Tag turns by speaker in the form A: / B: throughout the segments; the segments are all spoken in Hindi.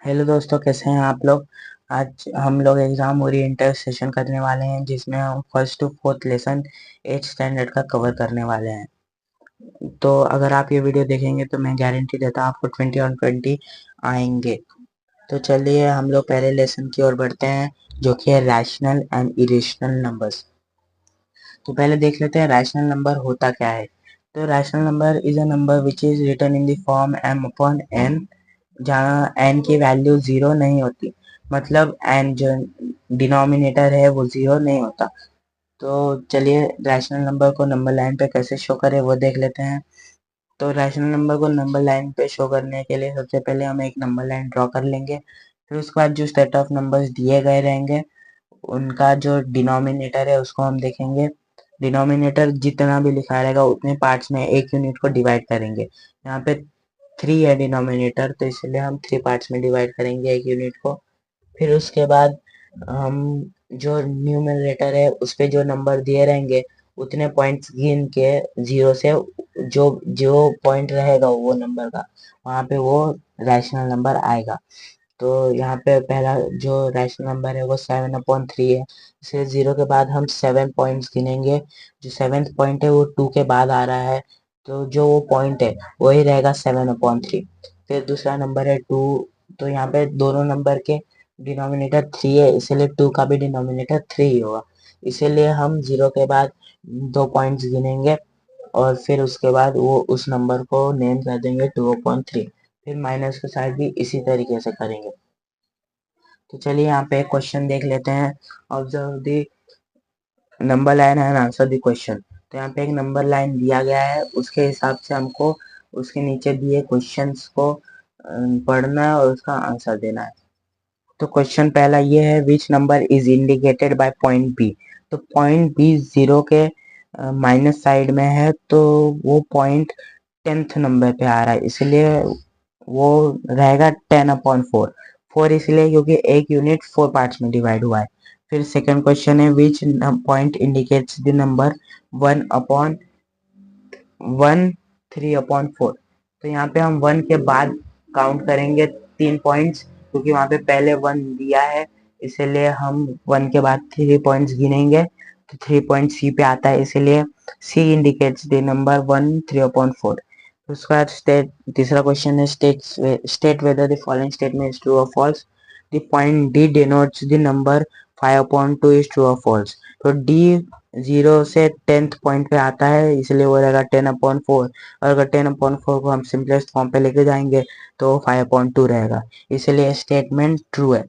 A: हेलो दोस्तों, कैसे हैं आप लोग। आज हम लोग एग्जाम ओरिएंटेड सेशन करने वाले हैं जिसमें हम first to fourth lesson 8 standard का कवर करने वाले हैं। तो अगर आप ये वीडियो देखेंगे तो मैं गारंटी देता हूँ आपको 20 ऑन 20 आएंगे। तो चलिए हम लोग पहले लेसन की ओर बढ़ते हैं, जो कि है रैशनल एंड इरेशनल नंबर्स। तो पहले देख लेते हैं रैशनल नंबर होता क्या है। तो rational number is a number which is written in the form m upon n, जहाँ n की वैल्यू जीरो नहीं होती। मतलब n जो डिनोमिनेटर है वो जीरो नहीं होता। तो चलिए रैशनल नंबर को नंबर लाइन पे कैसे शो करें वो देख लेते हैं। तो रैशनल नंबर को नंबर लाइन पे शो करने के लिए सबसे पहले हम एक नंबर लाइन ड्रॉ कर लेंगे। फिर उसके बाद जो सेट ऑफ नंबर्स दिए गए रहेंगे उनका जो डिनोमिनेटर है उसको हम देखेंगे। डिनोमिनेटर जितना भी लिखा रहेगा उतने पार्ट्स में एक यूनिट को डिवाइड करेंगे। यहाँ पे 3 है डिनोमिनेटर, तो इसलिए हम 3 पार्ट्स में डिवाइड करेंगे एक यूनिट को। फिर उसके बाद हम जो न्यूमरेटर है उस पे जो नंबर दिए रहेंगे उतने पॉइंट्स गिन के जीरो से जो जो पॉइंट रहेगा वो नंबर का, वहाँ पे वो रैशनल नंबर आएगा। तो यहाँ पे पहला जो रैशनल नंबर है वो 7/3 है। इसे जीरो के बाद हम 7 पॉइंट्स गिनेंगे। जो 7th पॉइंट है वो 2 के बाद आ रहा है, तो जो वो पॉइंट है वही रहेगा 7/3। फिर दूसरा नंबर है 2। तो यहाँ पे दोनों नंबर के डिनोमिनेटर 3 है, इसीलिए 2 का भी डिनोमिनेटर 3 ही होगा। इसीलिए हम जीरो के बाद 2 पॉइंट्स गिनेंगे और फिर उसके बाद वो उस नंबर को नेम कर देंगे 2/3। फिर माइनस के साइड भी इसी तरीके से करेंगे। तो चलिए यहाँ पे एक क्वेश्चन देख लेते हैं। Observe the number line and answer the question. तो यहाँ पे एक नंबर लाइन दिया गया है, उसके हिसाब से हमको उसके नीचे दिए क्वेश्चंस को पढ़ना है और उसका आंसर देना है। तो क्वेश्चन पहला ये है, which number is indicated by point B. तो पॉइंट बी जीरो के माइनस साइड में है, तो वो पॉइंट 10th नंबर पे आ रहा है, इसलिए वो रहेगा 10/4। 4 इसलिए क्योंकि एक यूनिट 4 पार्ट्स में डिवाइड हुआ है। फिर सेकंड क्वेश्चन है, which point indicates the number 1/1 3/4। तो यहाँ पे हम 1 के बाद काउंट करेंगे 3 पॉइंट्स, क्योंकि वहाँ पे पहले 1 दिया है, इसलिए हम 1 के बाद 3 पॉइंट्स गिनेंगे। तो 3 पॉइंट सी पे आता है, इसलिए सी इंडिकेट्स द नंबर 1 3/4। उसके बाद स्टेट तीसरा क्वेश्चन है, state whether the following statement is true or false. The point D denotes the number 5/2 is true or false. तो डी जीरो से 10th पॉइंट पे आता है, इसलिए वो रहेगा 10/4। और अगर 10/4 को हम सिंपलेस्ट फॉर्म पे लेके जाएंगे तो 5/2 रहेगा, इसलिए स्टेटमेंट ट्रू है।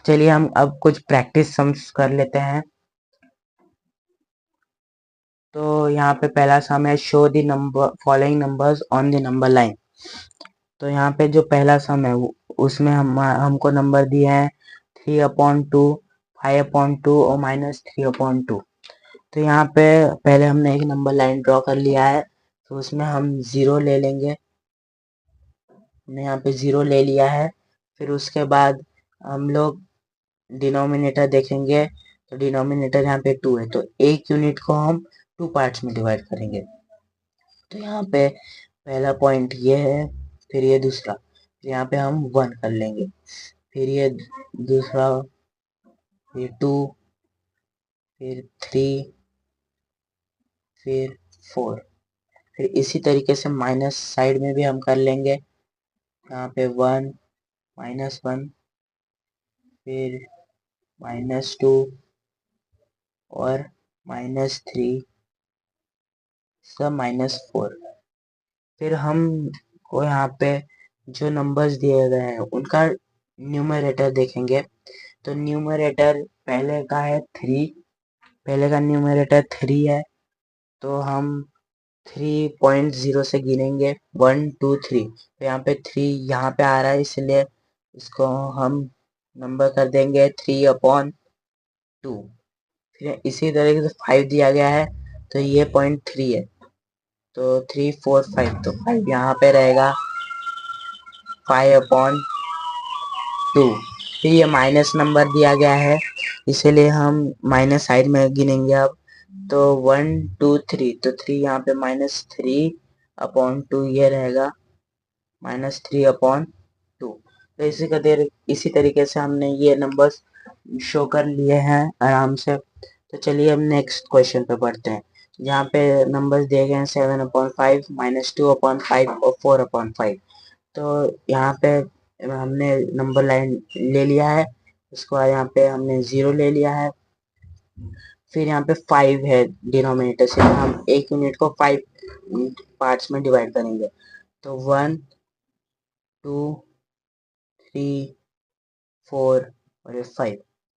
A: चलिए हम अब कुछ प्रैक्टिस सम्स कर लेते हैं। तो यहाँ पे पहला सम है, show the number following numbers on the number line. तो यहाँ पे जो पहला सम है उसमें हमको नंबर दिए हैं 3/2, 5/2 और -3/2। तो यहाँ पे पहले हमने एक नंबर लाइन ड्रॉ कर लिया है, तो उसमें हम जीरो ले लेंगे। हमने यहाँ पे जीरो ले लिया है। फिर उसके बाद हम लोग डिनोमिनेटर देखेंगे, तो डिनोमिनेटर यहाँ पे 2 है, तो एक यूनिट को हम 2 पार्ट्स में डिवाइड करेंगे। तो यहाँ पे पहला पॉइंट ये है, फिर ये दूसरा, फिर यहाँ पे हम 1 कर लेंगे, फिर ये दूसरा, फिर 2, फिर 3, फिर 4। फिर इसी तरीके से माइनस साइड में भी हम कर लेंगे। यहाँ पे 1, -1, फिर -2 और -3 सब -4। फिर हम को यहाँ पे जो नंबर्स दिए गए हैं उनका न्यूमरेटर देखेंगे। तो न्यूमरेटर पहले का है 3, पहले का न्यूमरेटर 3 है, तो हम 3.0 से गिनेंगे 1 2 3। तो यहाँ पे 3 यहाँ पे आ रहा है, इसलिए इसको हम नंबर कर देंगे 3/2। फिर इसी तरीके से 5 दिया गया है, तो ये 0.3 है, तो 3 4 5, तो 5 यहाँ पे रहेगा 5/2। फिर ये माइनस नंबर दिया गया है, इसीलिए हम माइनस साइड में गिनेंगे अब। तो 1 2 3, तो 3 यहाँ पे -3/2 ये रहेगा -3/2। तो इसी तरीके से हमने ये नंबर्स शो कर लिए हैं आराम से। तो चलिए हम नेक्स्ट क्वेश्चन पे बढ़ते हैं, जहाँ पे नंबर्स दिए गए हैं 7/5, -2/5 और 4/5। तो यहाँ पे हमने नंबर लाइन ले लिया है, उसके बाद यहाँ पे हमने 0 ले लिया है, फिर यहाँ पे 5 है डिनोमिनेटर से, हम एक यूनिट को 5 पार्ट्स में डिवाइड करेंगे। तो 1 2 3 4 और ये 5,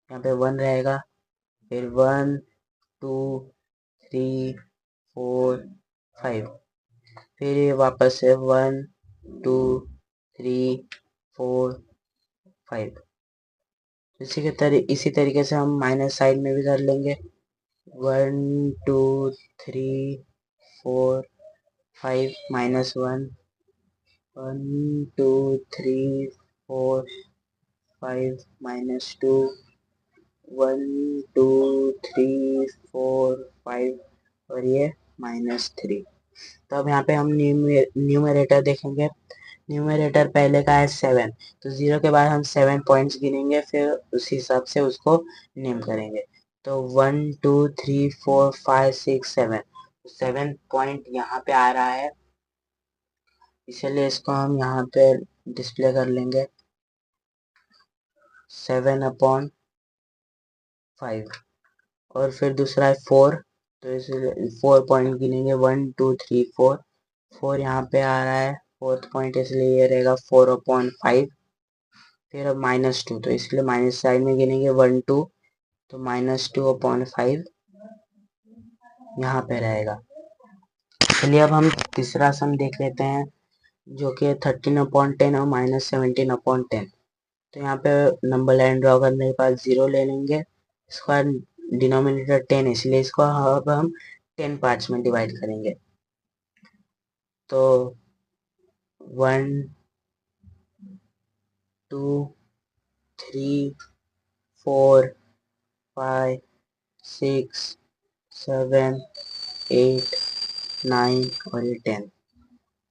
A: यहाँ पे 1 रहेगा, फिर 1 2 3 4 5, फिर ये वापस से 1 2 3 4 5। इसी तरीके से हम माइनस साइड में भी कर लेंगे, 1 2 3 4 5 -1 1 2 3 4 5 -2 1 2 3 4 5 और ये -3। तो अब यहाँ पे हम न्यूमरेटर देखेंगे। न्यूमरेटर पहले का है 7, तो 0 के बाद हम 7 पॉइंट्स गिनेंगे, फिर उस हिसाब से उसको नेम करेंगे। तो 1 2 3 4 5 6 7, 7 पॉइंट यहाँ पे आ रहा है, इसलिए इसको हम यहाँ पे डिस्प्ले कर लेंगे 7/5। और फिर दूसरा है 4, तो इसलिए 4 पॉइंट गिनेंगे, 1 2 3 4, 4 यहाँ पे आ रहा है फोर्थ पॉइंट, इसलिए ये रहेगा 4/5। फिर अब -2, तो इसलिए माइनस साइड में गिनेंगे 1 2, तो -2/5 यहाँ पे रहेगा। चलिए अब हम तीसरा सम देख लेते हैं, जो कि 13/10 और -17/10। तो यहाँ पे नंबर लाइन ड्रॉ करने के बाद 0 ले लेंगे, इसका डिनोमिनेटर 10, इसलिए इसको अब हम 10 पार्ट्स में डिवाइड करेंगे। तो 1 2 3 4 5 6 7 8 9 और ये 10।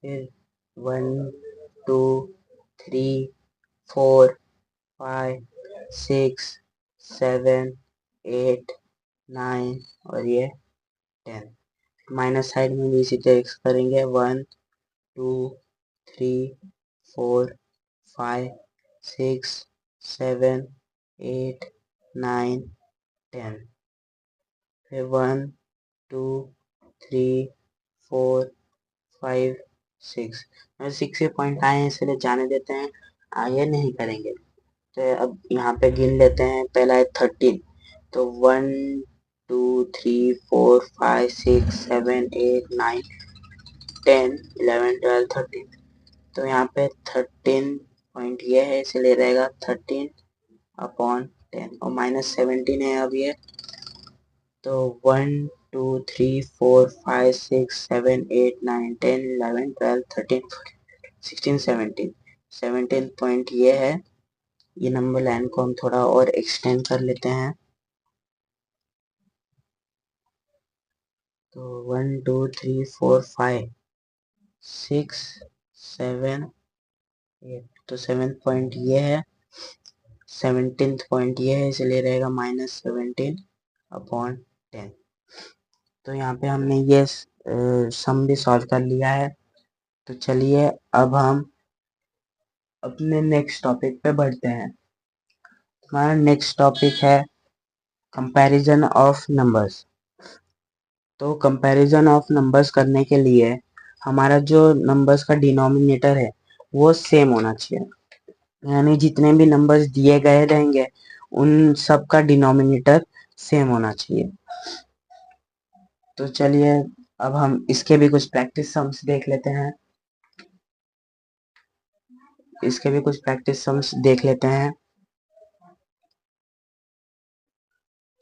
A: फिर 1 2 3 4 5 6 7 8 9 और ये 10। माइनस साइड में भी इसी तरह से करेंगे, 1 2 3 4 5 6 7 8 9 10। फिर 1 2 3 4 5 6, 6 पॉइंट आए हैं इसलिए जाने देते हैं, आगे नहीं करेंगे। तो अब यहाँ पे गिन लेते हैं, पहला है 13, तो 1 2 3 4 5 6 7 8 9 10 11 12 13। तो यहाँ पे 13 पॉइंट ये है, इसलिए रहेगा 13/10 और -17 है अब ये। तो 1 2 3 4 5 6 7 8 9 10 11 12 13 16 17, 17 पॉइंट ये है। ये नंबर लाइन को हम थोड़ा और एक्सटेंड कर लेते हैं, तो 1 2 3 4 5 6 7 8, तो 7 पॉइंट ये है, 17 पॉइंट ये है, इसलिए रहेगा -17/10। तो यहाँ पे हमने ये सम भी सॉल्व कर लिया है। तो चलिए अब हम अपने नेक्स्ट टॉपिक पे बढ़ते हैं। हमारा नेक्स्ट टॉपिक है कंपैरिजन ऑफ नंबर्स। तो कंपैरिजन ऑफ नंबर्स करने के लिए हमारा जो नंबर्स का डिनोमिनेटर है वो सेम होना चाहिए, यानी जितने भी नंबर्स दिए गए रहेंगे उन सब का डिनोमिनेटर सेम होना चाहिए। तो चलिए अब हम इसके भी कुछ प्रैक्टिस सम्स देख लेते हैं,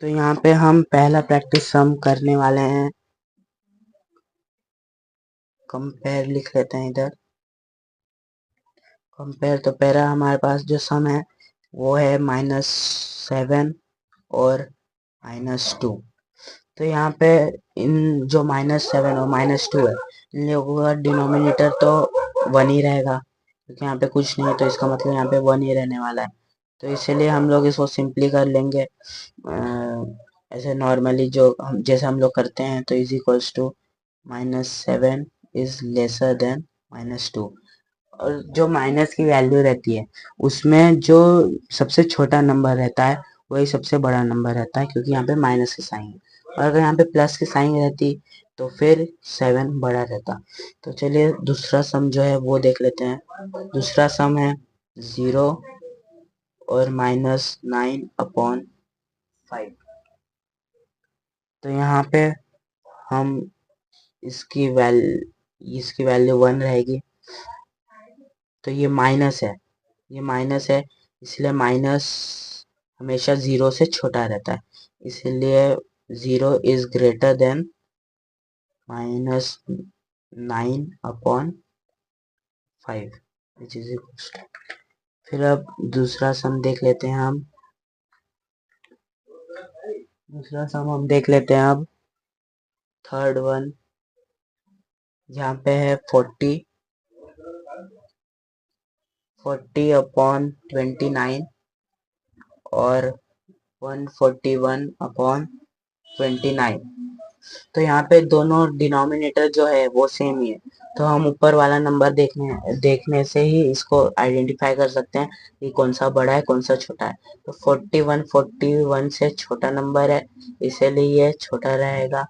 A: तो यहाँ पे हम पहला प्रैक्टिस सम करने वाले हैं, कंपेयर लिख लेते हैं इधर। कंपेयर, तो पहला हमारे पास जो सम है वो है -7 और -2। तो यहाँ पे इन जो -7 और -2 है, इन लोगों का डिनोमिनेटर तो 1 ही रहेगा, क्योंकि यहाँ पे कुछ नहीं है, तो इसका मतलब यहाँ पे 1 ही रहने वाला है। तो इसलिए हम लोग इसको सिंपली कर लेंगे ऐसे नॉर्मली जो हम जैसे हम लोग करते हैं। तो is equals to -7 is lesser than -2। और जो माइनस की वैल्यू रहती है उसमें जो सबसे छोटा नंबर रहता है वही सबसे बड़ा नंबर रहता है, क्योंकि यहाँ पे माइनस की साइन है। और अगर यहाँ पे प्लस की साइन रहती तो फिर 7 बड़ा रहता। तो चलिए दूसरा सम जो है वो देख लेते हैं। दूसरा सम है 0 और -9/5। तो यहाँ पे हम इसकी वैल्यू 1 रहेगी। तो ये माइनस है, ये माइनस है, इसलिए माइनस हमेशा 0 से छोटा रहता है, इसलिए 0 is greater than -9/5 which is equals to. फिर अब दूसरा सम देख लेते हैं हम। दूसरा सम हम देख लेते हैं अब, थर्ड वन, यहाँ पे है 40/29 और 141/29। तो यहाँ पे दोनों डिनोमिनेटर जो है वो सेम ही है, तो हम ऊपर वाला नंबर देखने से ही इसको आइडेंटिफाई कर सकते हैं कि कौन सा बड़ा है कौन सा छोटा है। तो 41 से छोटा नंबर है, इसीलिए ये छोटा रहेगा।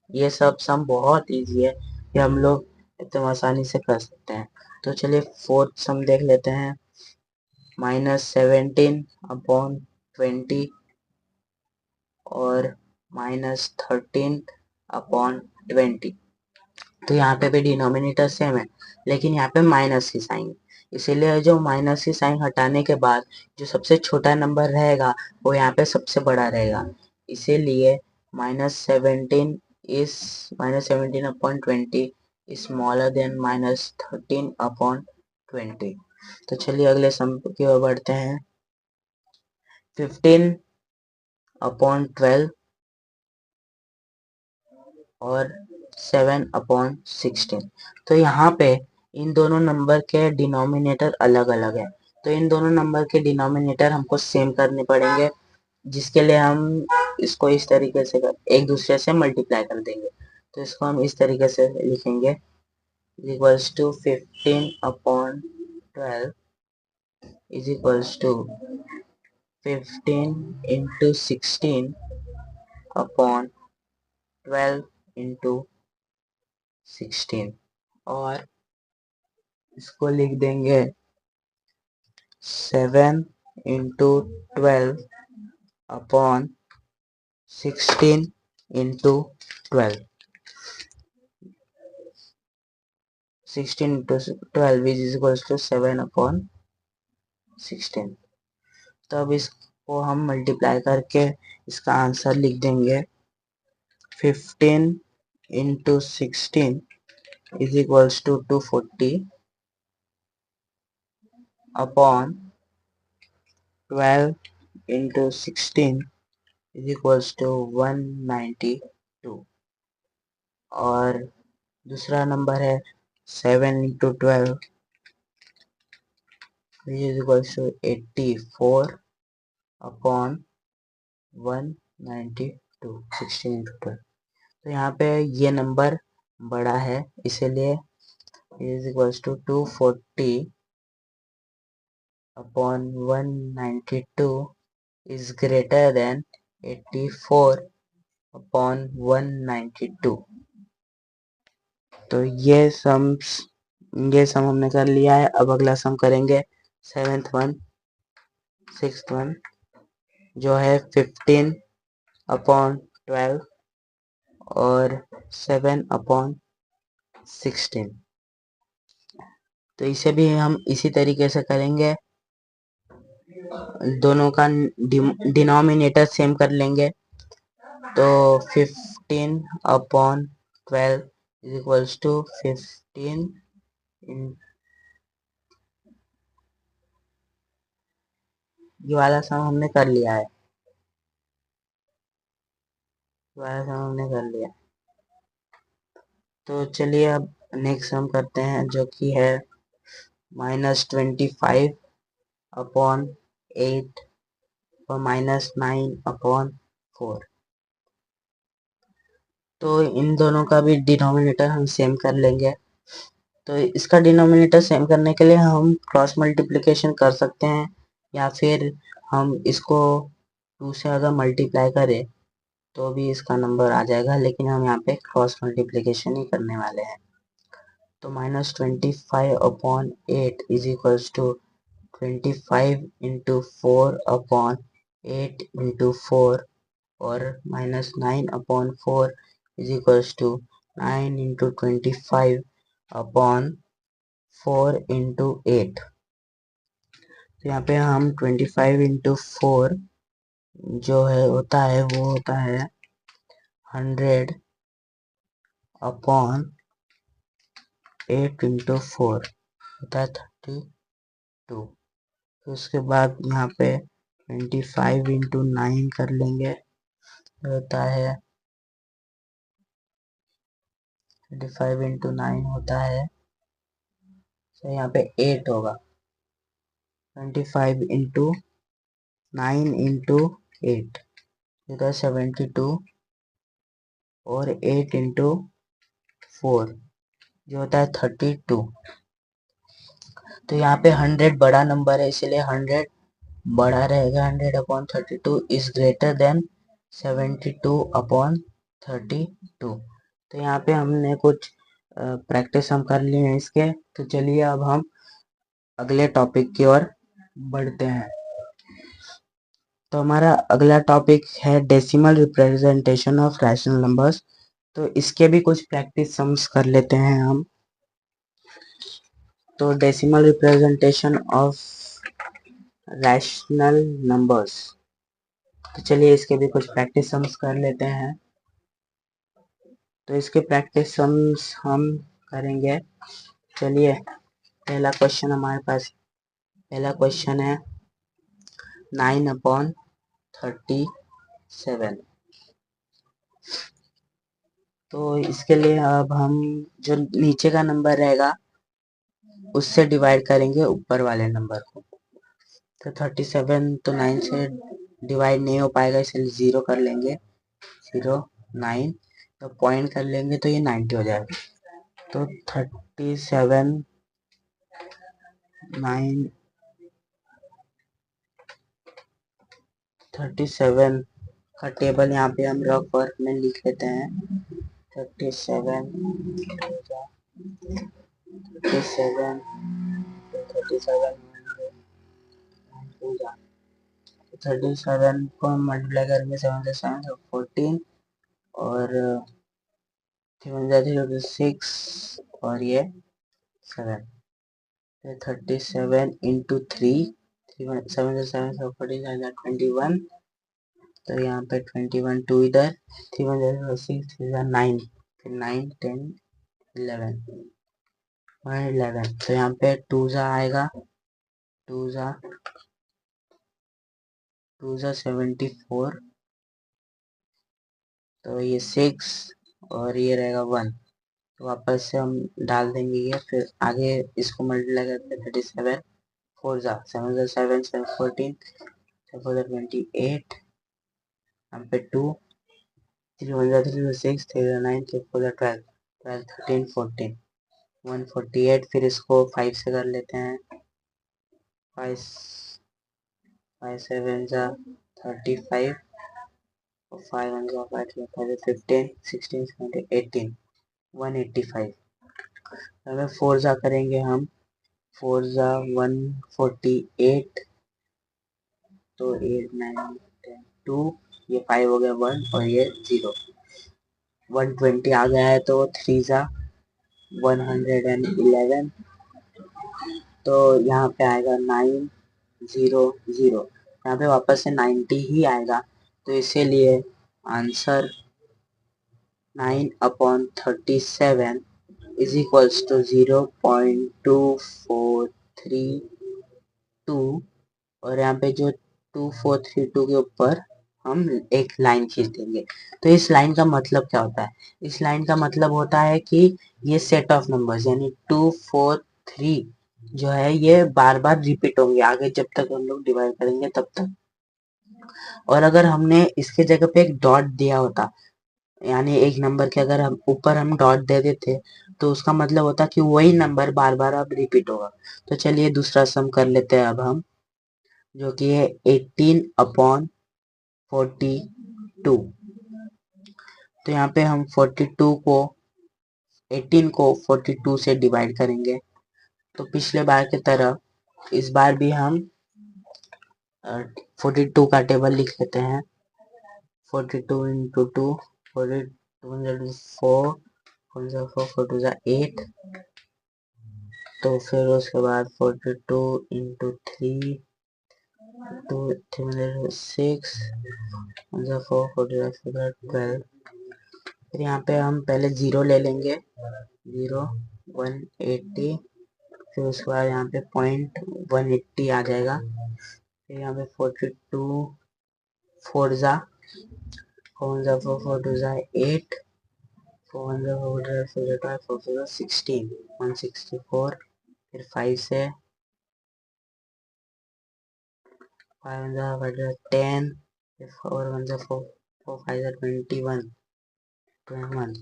A: ये सब सम बहुत इजी है, ये हम लोग एकदम आसानी से कर सकते हैं। तो चलिए फोर्थ सम देख लेते हैं। -17/20 और -13/20। तो यहाँ पे भी डिनोमिनेटर सेम है, लेकिन यहाँ पे माइनस की साइन, इसीलिए जो माइनस की साइन हटाने के बाद जो सबसे छोटा नंबर रहेगा वो यहाँ पे सबसे बड़ा रहेगा। इसीलिए -17/20 स्मॉलर देन -13/20। तो चलिए अगले सम की ओर बढ़ते हैं। 15/12 और 7/16। तो यहाँ पे इन दोनों नंबर के डिनोमिनेटर अलग अलग है, तो इन दोनों नंबर के डिनोमिनेटर हमको सेम करने पड़ेंगे, जिसके लिए हम इसको इस तरीके से एक दूसरे से मल्टीप्लाई कर देंगे। तो इसको हम इस तरीके से लिखेंगे, equals to 15/12 is equals to 15 × 16/12 × 16। और इसको लिख देंगे 7 × 12/16 × 12। 16 × 12 इज इक्वल्स टू 7/16। तो अब इसको हम मल्टीप्लाई करके इसका आंसर लिख देंगे 15 × 16 is equals to 240 upon 12 × 16 is equals to 192। और दूसरा नंबर है 7 × 12 इज इक्वल्स टू 84 अपॉन 192 16 × 12। तो यहाँ पे ये नंबर बड़ा है, इसीलिए is equals to 240 upon 192 is greater than 84 upon 192। तो ये सम हमने कर लिया है। अब अगला सम करेंगे 6th वन जो है 15/12 और 7/16। तो इसे भी हम इसी तरीके से करेंगे, दोनों का डिनोमिनेटर सेम कर लेंगे। तो 15/12 इज इक्वल्स टू 15 ये वाला सम हमने कर लिया है, ये वाला सम हमने कर लिया। तो चलिए अब नेक्स्ट सम करते हैं, जो कि है -25 अपॉन 8 और -9/4। तो इन दोनों का भी डिनोमिनेटर हम सेम कर लेंगे। तो इसका डिनोमिनेटर सेम करने के लिए हम क्रॉस मल्टीप्लिकेशन कर सकते हैं, या फिर हम इसको 2 से अगर मल्टीप्लाई करें तो भी इसका नंबर आ जाएगा, लेकिन हम यहाँ पे क्रॉस मल्टीप्लिकेशन ही करने वाले हैं। तो -25/8 is equals to 25 into 4/8 into 4, और -9/4 is equals to 9 into 25/4 into 8। तो यहाँ पे हम 25 इंटू 4 जो है होता है वो होता है 100/8 इंटू 4 होता है 32। तो उसके बाद यहाँ पे 25 इंटू 9 कर लेंगे, होता है 25 इंटू 9 होता है, तो यहाँ पे 8 होगा। 25 इंटू 9 इंटू 8 होता है 72, और 8 इंटू 4 जो होता है 32। तो यहाँ पे 100 बड़ा नंबर है, इसलिए 100 बड़ा रहेगा। 100/32 इज ग्रेटर देन 72/32। तो यहाँ पे हमने कुछ प्रैक्टिस हम कर लिए हैं इसके। तो चलिए अब हम अगले टॉपिक की ओर बढ़ते हैं। तो हमारा अगला टॉपिक है decimal representation of rational numbers. तो इसके भी कुछ प्रैक्टिस सम्स कर लेते हैं हम। तो decimal representation of rational numbers, तो चलिए इसके भी कुछ प्रैक्टिस सम्स कर लेते हैं। तो इसके प्रैक्टिस सम्स हम करेंगे। चलिए पहला क्वेश्चन हमारे पास, पहला क्वेश्चन है 9/37। तो इसके लिए अब हम जो नीचे का नंबर रहेगा उससे डिवाइड करेंगे ऊपर वाले नंबर को। तो 37 तो 9 से डिवाइड नहीं हो पाएगा, इसलिए 0 कर लेंगे। 0 9 तो पॉइंट कर लेंगे तो ये 90 हो जाएगा। तो 37 9 37 का टेबल यहाँ पे हम रफ वर्क में लिख लेते हैं। 37 को हम मल्टीप्लाई करेंगे 7 से 7 तो 14, और 6 और ये 7। 37 इंटू 3, 7 से 7 so 14 21। तो यहाँ पे 21 2 इधर, 3 6 9, फिर 9 10 11 11। तो यहाँ पे 2 आएगा, 2 74। तो ये 6 और ये रहेगा 1। तो वापस से हम डाल देंगे ये, फिर आगे इसको मल्टीप्लाई करते हैं। 37 4 7 7 7 14 28। यहाँ पे 2 3 3 6 3 9 3 4 12 12 13 14 148। फिर इसको 5 से कर लेते हैं। 5 7 35 और 5 1 5 15 16 17 18 185। हमें 4 करेंगे हम। 4 148। तो 8 9 10 2, ये 5 हो गया 1 और ये 0। 120 आ गया है, तो 3 111। तो यहाँ पे आएगा 900। यहाँ पे वापस से 90 ही आएगा, तो इसीलिए आंसर 9/37 इज इक्वल्स टू 0.2432। और यहाँ पे जो 2432 के ऊपर हम एक लाइन खींच देंगे। तो इस लाइन का मतलब क्या होता है? इस लाइन का मतलब होता है कि ये सेट ऑफ नंबर्स यानी 2 4 3 जो है ये बार बार रिपीट होंगे आगे जब तक हम लोग डिवाइड करेंगे तब तक। और अगर हमने इसके जगह पे एक डॉट दिया होता, यानी एक नंबर के अगर हम ऊपर हम डॉट दे देते तो उसका मतलब होता कि वही नंबर बार बार अब रिपीट होगा। तो चलिए दूसरा सम कर लेते हैं अब हम, जो कि है 18/42। तो यहाँ पे हम 18 को 42 से डिवाइड करेंगे। तो पिछले बार की तरह इस बार भी हम 42 का टेबल लिख लेते हैं। 42 इंटू 2, 42 4, 4 जा 8। तो फिर उसके बाद 42 इंटू 3, 2 3 6, 4 12। फिर यहाँ पे हम पहले 0 ले लेंगे, 0 180। फिर उसके बाद यहाँ पे पॉइंट 180 आ जाएगा। फिर यहाँ पे 42 4 जा 4 4 2 जा 8, 4 4 12 4 16 164। फिर 5 से 5 10, 4 1 4 4 5 21 21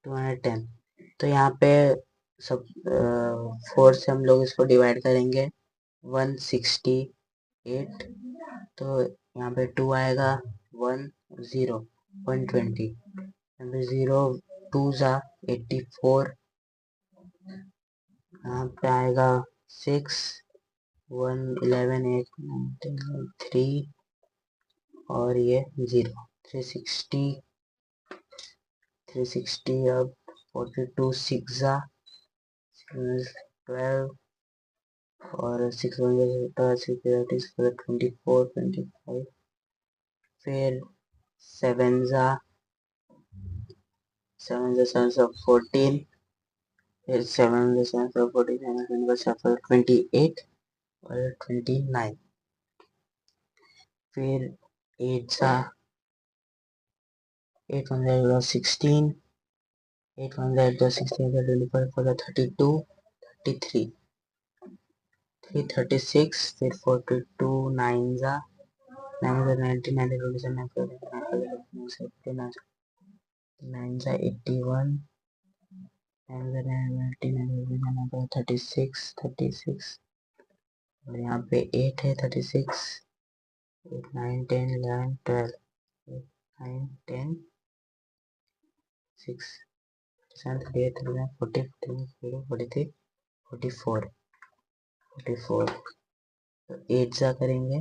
A: 210। तो यहाँ पे सब 4 से हम लोग इसको डिवाइड करेंगे 168। तो यहाँ पे 2 आएगा 1 0 120। यहाँ पे 0 2 जा 84। यहाँ पे आएगा 6 1 11 8 9 3 और ये 0 360 अब 42 6 जा 12 और 6 1 24 25। फिर 7 जा 14। फिर 7 जा 7 28 और 29। फिर 8 जा 8 1 16, 8 1 16 24 for 32 33 336। फिर 42 9 जा 9 90 90 27 9 जा 81 36 36। और यहाँ पे 8 है 36 8 9 10 11 12 8 9 10 6 7 38 39 40 41 42 43 44। तो 8 जा करेंगे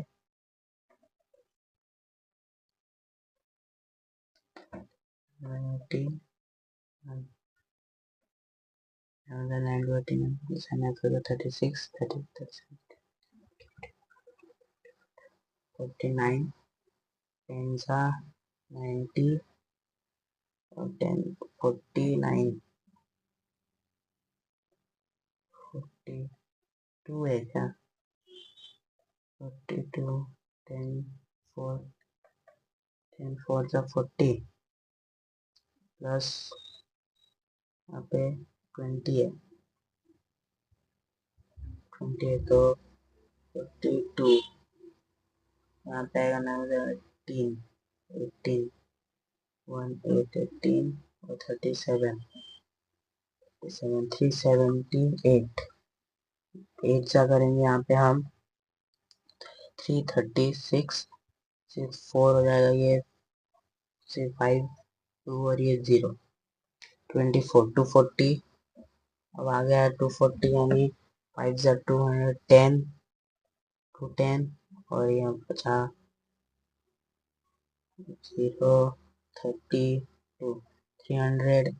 A: 19 36 30 49 10 जा 90 और 10 49 42 है क्या 42 10 4 10 4 जा 40 प्लस यहाँ पे 20 है 20 है तो 42। यहाँ पे आएगा 9 18 18 1 8 18 और 37 378 8 जा करेंगे यहाँ पे हम 336 6 4 हो जाएगा ये 5 2 और ये 0 24 240। अब आ गया 240 यानी 5 जा 210 210 और ये बचा 0 32 300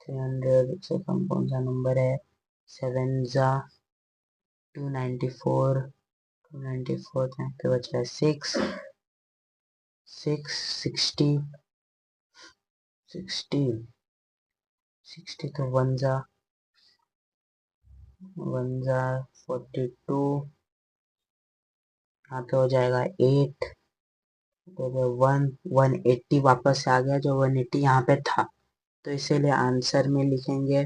A: 300 से कम कौन सा नंबर है 7 जा 294 294 यहाँ पे बचा है 6 6 60 60 60 तो 1 जा 42 यहाँ पे हो जाएगा 8 तो 180 वापस से आ गया जो 180 यहाँ पे था। तो इसीलिए आंसर में लिखेंगे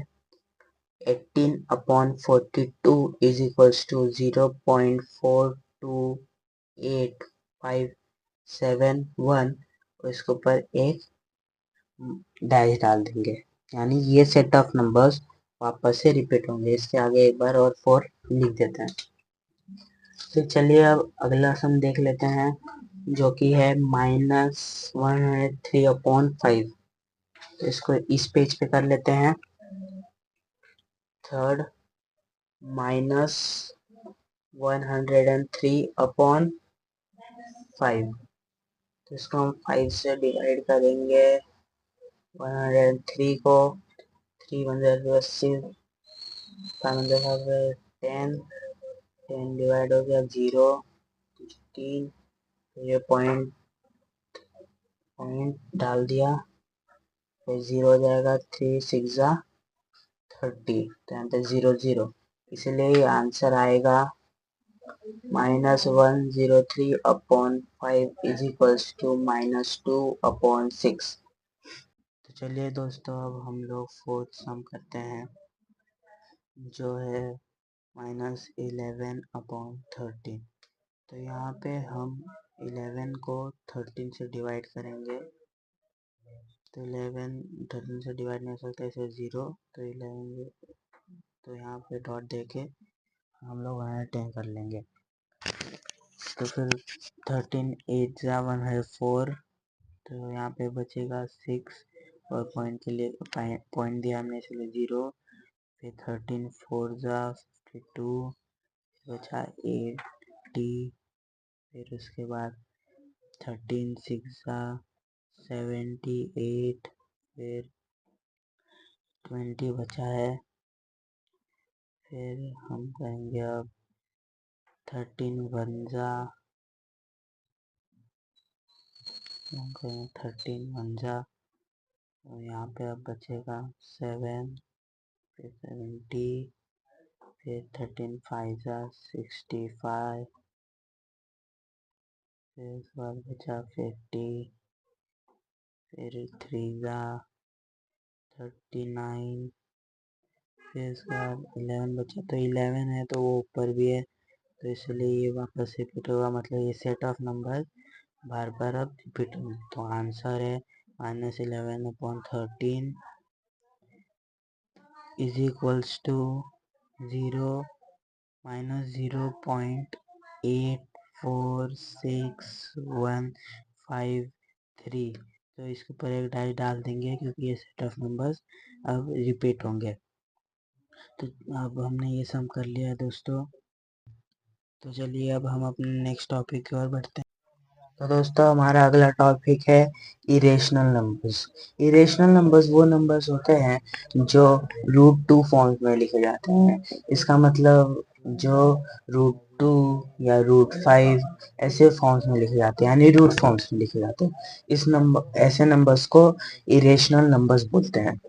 A: 18/42 इज इक्वल्स टू 0.428571। इसके ऊपर एक डैश डाल देंगे, यानी ये सेट ऑफ नंबर्स वापस से रिपीट होंगे। इसके आगे एक बार और 4 लिख देते हैं। तो चलिए अब अगला सम देख लेते हैं, जो कि है -103/5। तो इसको इस पेज पे कर लेते हैं। थर्ड -103/5, तो इसको हम 5 से डिवाइड करेंगे। 103 को 3 1 80, 5 10, 10 डिवाइड हो गया 0, 15। ये पॉइंट डाल दिया, फिर 0 हो जाएगा। 3 6 30, तो यहाँ पे 0 0, इसलिए आंसर आएगा -103/5 इज इक्वल्स टू -2/6। तो चलिए दोस्तों, अब हम लोग फोर्थ सम करते हैं, जो है -11/13। तो यहाँ पे हम 11 को 13 से डिवाइड करेंगे। तो 11 13 से डिवाइड नहीं हो सकता, इसे 0, तो 11, तो यहाँ पे डॉट देके हम लोग 110 कर लेंगे। तो फिर 13 8 1 4, तो यहाँ पे बचेगा 6, और पॉइंट के लिए पॉइंट दिया हमने इसलिए 0। फिर 13 4 52, बचा 80। फिर उसके बाद 13 6 78, फिर 20 बचा है। फिर हम करेंगे अब 13 1 तो यहाँ पे अब बचेगा 7, फिर 70, फिर 13 5 65, फिर उसके बाद बचा 50, फिर 3 39, फिर उसके बाद 11 बचा। तो 11 है तो वो ऊपर भी है, तो इसलिए ये वापस रिपीट होगा, मतलब ये सेट ऑफ नंबर बार बार अब रिपीट होंगे। तो आंसर है -11/13 इज इक्वल्स टू 0-84615 तो इसके ऊपर एक डाइस डाल देंगे, क्योंकि ये सेट ऑफ नंबर्स अब रिपीट होंगे। तो अब हमने ये सम कर लिया है दोस्तों। तो चलिए अब हम अपने नेक्स्ट टॉपिक की ओर बढ़ते हैं। तो दोस्तों, हमारा अगला टॉपिक है इरेशनल नंबर्स। इरेशनल नंबर्स वो नंबर्स होते हैं जो √2 फॉर्म्स में लिखे जाते हैं। इसका मतलब जो √2 या √5 ऐसे फॉर्म्स में लिखे जाते हैं, यानी रूट फॉर्म्स में लिखे जाते हैं। ऐसे नंबर्स को इरेशनल नंबर्स बोलते हैं।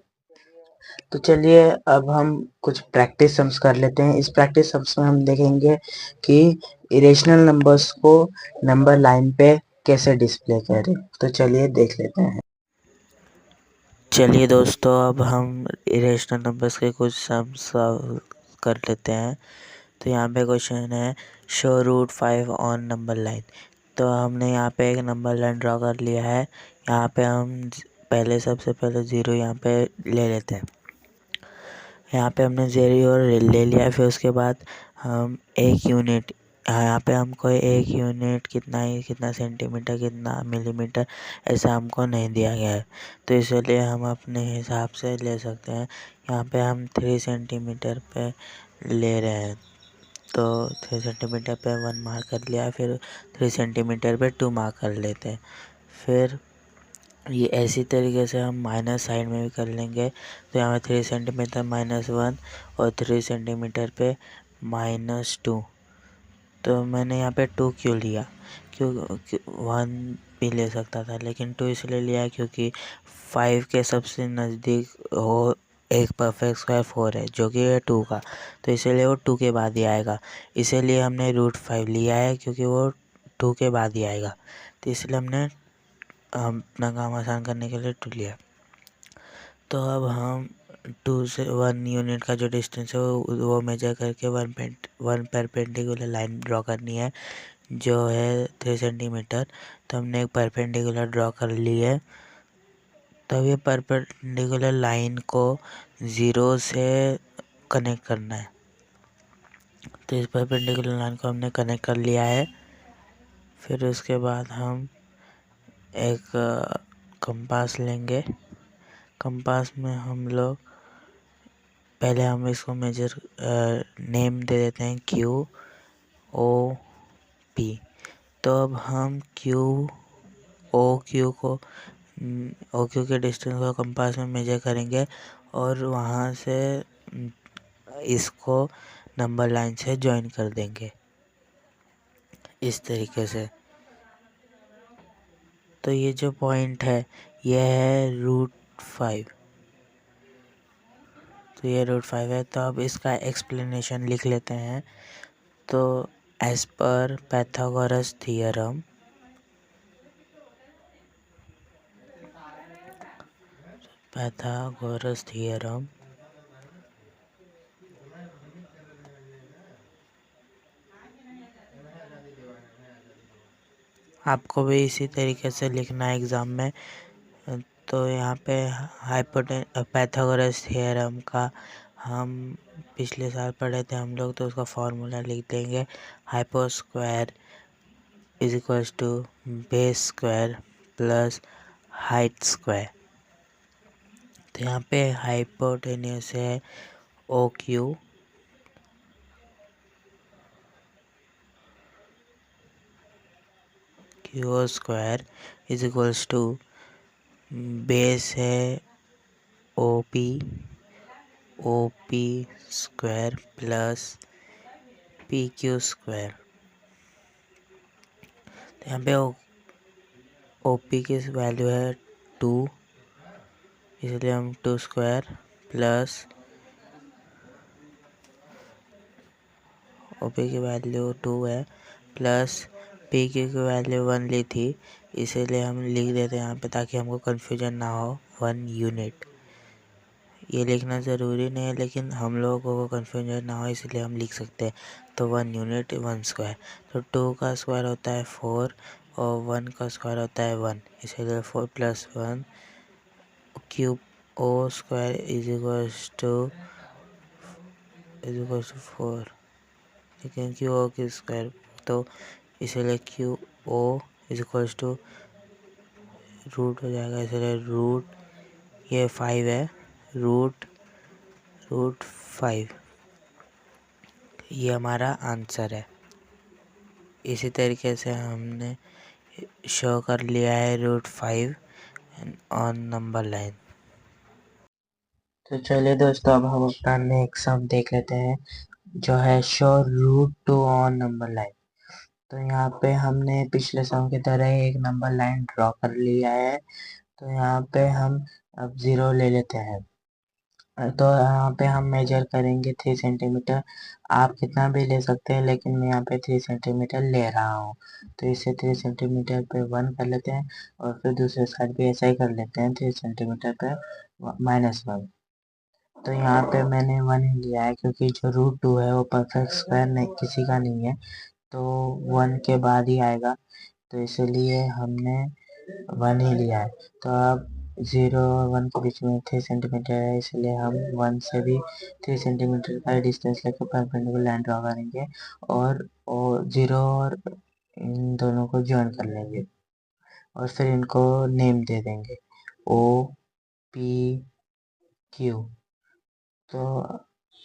A: तो चलिए अब हम कुछ प्रैक्टिस सम्स कर लेते हैं। इस प्रैक्टिस सम्स में हम देखेंगे कि इरेशनल नंबर्स को नंबर लाइन पे कैसे डिस्प्ले करें। तो चलिए देख लेते हैं।
B: चलिए दोस्तों, अब हम इरेशनल नंबर्स के कुछ सम्स सॉल्व कर लेते हैं। तो यहाँ पे क्वेश्चन है, शो √5 ऑन नंबर लाइन। तो हमने यहाँ पे एक नंबर लाइन ड्रॉ कर लिया है। यहाँ पे हम सबसे पहले 0 यहाँ पे ले लेते हैं। यहाँ पे हमने 0 और ले लिया है। फिर उसके बाद हम 1 यूनिट, यहाँ पे हमको 1 यूनिट कितना सेंटीमीटर, कितना मिलीमीटर, ऐसा हमको नहीं दिया गया है, तो इसलिए हम अपने हिसाब से ले सकते हैं। यहाँ पे हम 3 सेंटीमीटर पे ले रहे हैं, तो 3 सेंटीमीटर पे 1 मार्क कर लिया। फिर 3 सेंटीमीटर पे 2 मार्क कर लेते हैं। फिर ये ऐसी तरीके से हम माइनस साइड में भी कर लेंगे। तो यहाँ पे 3 सेंटीमीटर -1 और 3 सेंटीमीटर पे -2। तो मैंने यहाँ पे 2 क्यों लिया, क्यों 1 भी ले सकता था, लेकिन 2 इसलिए लिया क्योंकि 5 के सबसे नज़दीक हो एक परफेक्ट स्क्वायर 4 है, जो कि है 2 का, तो इसीलिए वो 2 के बाद ही आएगा। इसीलिए हमने √5 लिया है, क्योंकि वो 2 के बाद ही आएगा, तो इसलिए हमने अपना काम आसान करने के लिए 2 लिया। तो अब हम 2 से 1 यूनिट का जो डिस्टेंस है वो मेजर करके वन परपेंडिकुलर लाइन ड्रॉ करनी है जो है 3 सेंटीमीटर। तो हमने एक परपेंडिकुलर ड्रॉ कर ली है। तब ये परपेंडिकुलर लाइन को 0 से कनेक्ट करना है। तो इस परपेंडिकुलर लाइन को हमने कनेक्ट कर लिया है। फिर उसके बाद हम एक कंपास लेंगे। कंपास में हम लोग पहले हम इसको मेजर नेम दे देते हैं QOP। तो अब हम OQ के डिस्टेंस को कंपास में मेजर करेंगे और वहाँ से इसको नंबर लाइन से ज्वाइन कर देंगे इस तरीके से। तो ये जो पॉइंट है ये है √5। तो ये √5 है। तो अब इसका एक्सप्लेनेशन लिख लेते हैं। तो एज पर पैथागोरस थियरम आपको भी इसी तरीके से लिखना है एग्ज़ाम में। तो यहाँ पे पैथागोरस थियरम का हम पिछले साल पढ़े थे हम लोग, तो उसका फॉर्मूला लिख देंगे। Hypo square is equals to base square plus height square. तो यहाँ पे हाइपोटेन्यूस है OQ, QO square is equals to base है OP square plus PQ square. तो यहाँ पे OP की वैल्यू है 2, इसलिए हम 2 स्क्वायर प्लस OP की वैल्यू 2 है प्लस PQ की वैल्यू 1 ली थी, इसीलिए हम लिख देते हैं यहाँ पे ताकि हमको कन्फ्यूजन ना हो। 1 यूनिट ये लिखना ज़रूरी नहीं है, लेकिन हम लोगों को कन्फ्यूजन ना हो इसलिए हम लिख सकते हैं। तो 1 यूनिट 1 स्क्वायर। तो 2 का स्क्वायर होता है 4 और 1 का स्क्वायर होता है 1, इसलिए 4 + 1 cube O square is equals to 4, लेकिन QO की स्क्वायर तो इसलिए QO is equals to root हो जाएगा, इसलिए ये 5 है, रूट 5 ये हमारा आंसर है। इसी तरीके से हमने शो कर लिया है √5 ऑन नंबर लाइन।
A: तो चलिए दोस्तों, अब हम अपना नेक्स्ट सम देख लेते हैं जो है शो √2 ऑन नंबर लाइन। तो यहाँ पे हमने पिछले सम की तरह एक नंबर लाइन ड्रॉ कर लिया है। तो यहाँ पे हम अब 0 ले लेते हैं। तो यहाँ पे हम मेजर करेंगे 3 सेंटीमीटर। आप कितना भी ले सकते हैं, लेकिन मैं यहाँ पे 3 सेंटीमीटर ले रहा हूँ। तो इसे 3 सेंटीमीटर पे 1 कर लेते हैं और फिर दूसरे साइड पे ऐसा ही कर लेते हैं 3 सेंटीमीटर पे -1। तो यहाँ पे मैंने 1 ही लिया है क्योंकि जो √2 है वो परफेक्ट स्क्वायर नहीं, किसी का नहीं है, तो 1 के बाद ही आएगा। तो इसलिए हमने 1 ही लिया है। तो अब 0 और 1 के बीच में 3 सेंटीमीटर है, इसलिए हम 1 से भी 3 सेंटीमीटर का डिस्टेंस लेकर परपेंडिकुलर लाइन ड्रॉ करेंगे और 0 और इन दोनों को ज्वाइन कर लेंगे और फिर इनको नेम दे देंगे OPQ। तो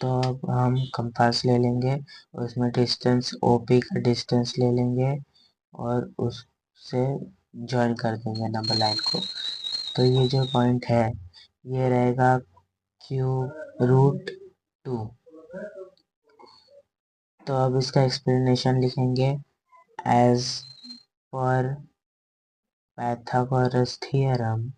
A: अब हम कंपास ले लेंगे, उसमें डिस्टेंस OP का डिस्टेंस ले लेंगे और उससे ज्वाइन कर देंगे नंबर लाइन को। तो ये जो पॉइंट है ये रहेगा Q√2। तो अब इसका एक्सप्लेनेशन लिखेंगे एज पर पैथागोरस थियरम।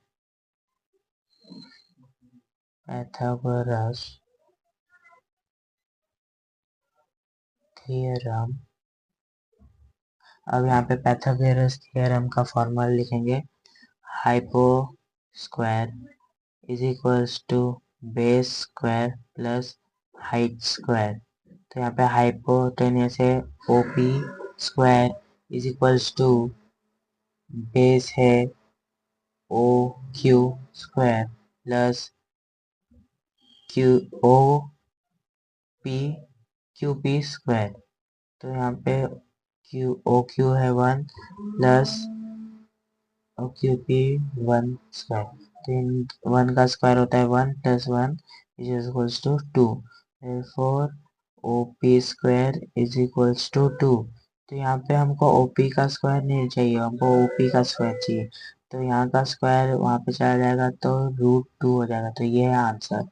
A: अब यहाँ पे पैथागोरस थियरम का फॉर्मूला लिखेंगे। Hypo square is equals to base square plus height square. तो यहाँ पे हाइपोटेन्यूस है OP square is equals to base है OQ square plus QP square. तो यहाँ पे OQ है 1 प्लस OQP 1 स्क्वायर। तो इन 1 का स्क्वायर होता है 1 plus 1 is equals to 2। therefore OP square is equals to 2। तो यहाँ पे हमको OP का स्क्वायर नहीं चाहिए, हमको OP का स्क्वायर चाहिए। तो यहाँ का स्क्वायर वहाँ पे चला जाएगा तो √2 हो जाएगा। तो ये है आंसर।